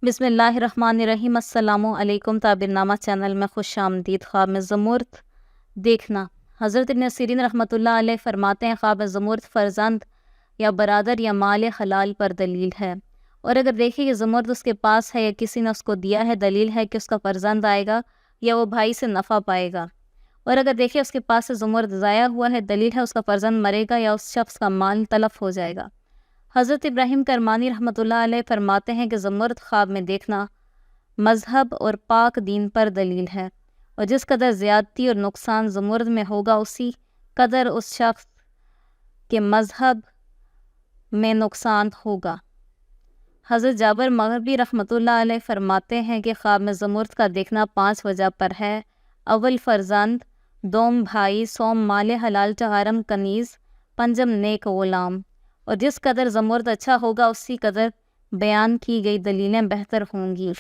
بسم اللہ الرحمن الرحیم۔ السلام علیکم۔ تعبیرنامہ چینل میں خوش آمدید۔ خواب میں زمرد دیکھنا۔ حضرت ابن سیرین رحمۃ اللہ علیہ فرماتے ہیں خواب میں زمرد فرزند یا برادر یا مال حلال پر دلیل ہے، اور اگر دیکھیں کہ زمرد اس کے پاس ہے یا کسی نے اس کو دیا ہے، دلیل ہے کہ اس کا فرزند آئے گا یا وہ بھائی سے نفع پائے گا، اور اگر دیکھیں اس کے پاس سے زمرد ضائع ہوا ہے، دلیل ہے اس کا فرزند مرے گا یا اس شخص کا مال تلف ہو جائے گا۔ حضرت ابراہیم کرمانی رحمۃ اللہ علیہ فرماتے ہیں کہ زمرد خواب میں دیکھنا مذہب اور پاک دین پر دلیل ہے، اور جس قدر زیادتی اور نقصان زمرد میں ہوگا اسی قدر اس شخص کے مذہب میں نقصان ہوگا۔ حضرت جابر مغربی رحمۃ اللہ علیہ فرماتے ہیں کہ خواب میں زمرد کا دیکھنا 5 وجہ پر ہے۔ اول فرزند، دوم بھائی، سوم مال حلال، چہارم کنیز، پنجم نیک غلام، اور جس قدر زمرد اچھا ہوگا اسی قدر بیان کی گئی دلیلیں بہتر ہوں گی۔